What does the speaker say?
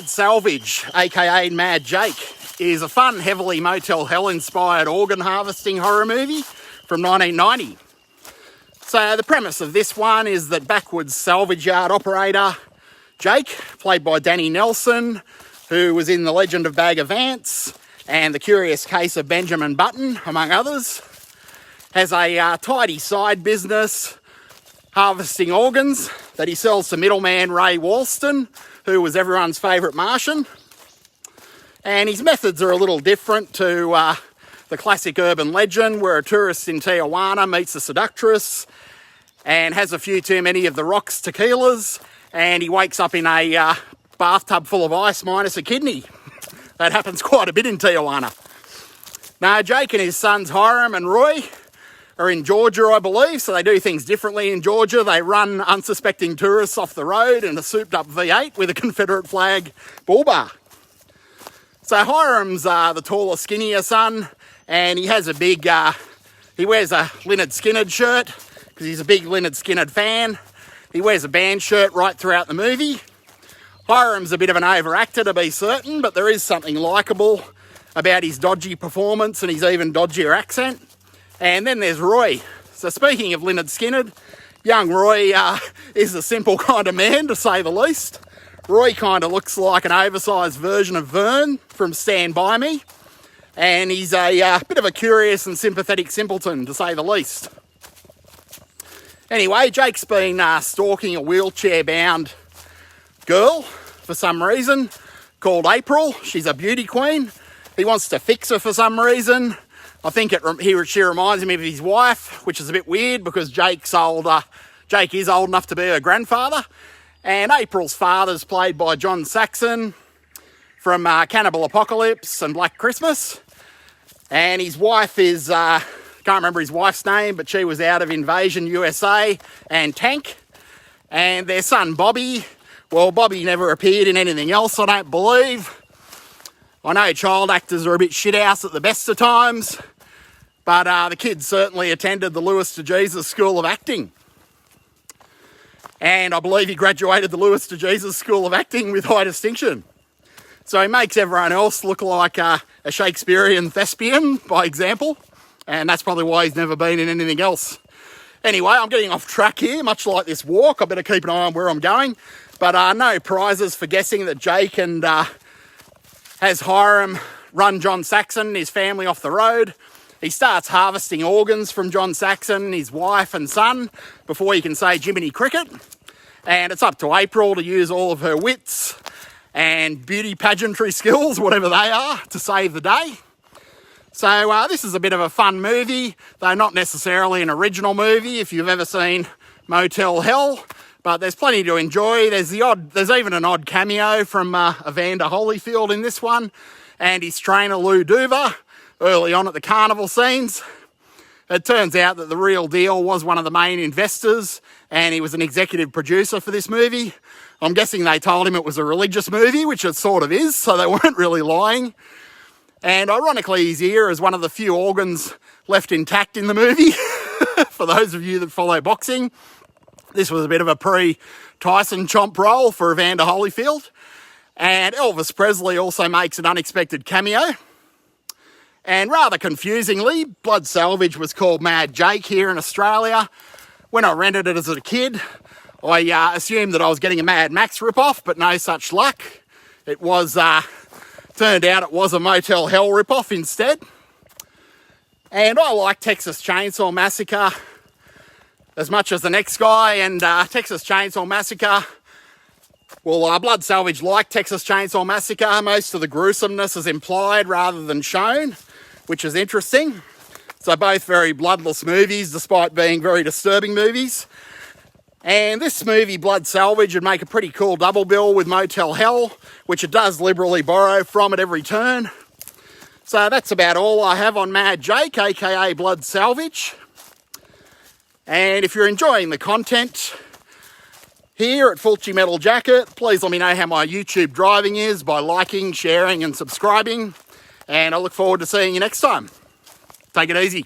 Blood Salvage, aka Mad Jake, is a fun, heavily Motel Hell-inspired organ harvesting horror movie from 1990. So the premise of this one is that backwoods salvage yard operator Jake, played by Danny Nelson, who was in The Legend of Bagger Vance and The Curious Case of Benjamin Button, among others, has a tidy side business harvesting organs that he sells to middleman Ray Walston, who was everyone's favourite Martian. And his methods are a little different to the classic urban legend where a tourist in Tijuana meets a seductress and has a few too many of the Rock's tequilas, and he wakes up in a bathtub full of ice minus a kidney. That happens quite a bit in Tijuana. Now, Jake and his sons Hiram and Roy are in Georgia, I believe, so they do things differently in Georgia. They run unsuspecting tourists off the road in a souped-up V8 with a Confederate flag bull bar. So Hiram's the taller, skinnier son, and he has a big, he wears a Lynyrd Skynyrd shirt because he's a big Lynyrd Skynyrd fan. He wears a band shirt right throughout the movie. Hiram's a bit of an overactor, to be certain, but there is something likeable about his dodgy performance and his even dodgier accent. And then there's Roy. So speaking of Lynyrd Skynyrd, young Roy is a simple kind of man, to say the least. Roy kind of looks like an oversized version of Vern from Stand By Me. And he's a bit of a curious and sympathetic simpleton, to say the least. Anyway, Jake's been stalking a wheelchair-bound girl for some reason called April. She's a beauty queen. He wants to fix her for some reason. I think she reminds him of his wife, which is a bit weird because Jake is old enough to be her grandfather. And April's father's played by John Saxon from Cannibal Apocalypse and Black Christmas. And his wife is, can't remember his wife's name, but she was out of Invasion USA and Tank. And their son Bobby, well, Bobby never appeared in anything else, I don't believe. I know child actors are a bit shithouse at the best of times, but the kid certainly attended the Lewis to Jesus School of Acting. And I believe he graduated the Lewis to Jesus School of Acting with high distinction. So he makes everyone else look like a Shakespearean thespian, by example, and that's probably why he's never been in anything else. Anyway, I'm getting off track here, much like this walk. I better keep an eye on where I'm going. But no prizes for guessing that Jake and has Hiram run John Saxon and his family off the road. He starts harvesting organs from John Saxon, his wife and son, before he can say Jiminy Cricket. And it's up to April to use all of her wits and beauty pageantry skills, whatever they are, to save the day. So this is a bit of a fun movie, though not necessarily an original movie if you've ever seen Motel Hell. But there's plenty to enjoy. There's even an odd cameo from Evander Holyfield in this one, and his trainer Lou Duva early on at the carnival scenes. It turns out that the real deal was one of the main investors, and he was an executive producer for this movie. I'm guessing they told him it was a religious movie, which it sort of is, so they weren't really lying. And ironically, his ear is one of the few organs left intact in the movie, for those of you that follow boxing. This was a bit of a pre-Tyson chomp role for Evander Holyfield. And Elvis Presley also makes an unexpected cameo. And rather confusingly, Blood Salvage was called Mad Jake here in Australia. When I rented it as a kid, I assumed that I was getting a Mad Max ripoff, but no such luck. It was, turned out it was a Motel Hell ripoff instead. And I like Texas Chainsaw Massacre as much as the next guy, and Texas Chainsaw Massacre, well, Blood Salvage, like Texas Chainsaw Massacre, most of the gruesomeness is implied rather than shown, which is interesting. So both very bloodless movies, despite being very disturbing movies. And this movie, Blood Salvage, would make a pretty cool double bill with Motel Hell, which it does liberally borrow from at every turn. So that's about all I have on Mad Jake, aka Blood Salvage. And if you're enjoying the content here at Fulci Metal Jacket, please let me know how my YouTube driving is by liking, sharing and subscribing. And I look forward to seeing you next time. Take it easy.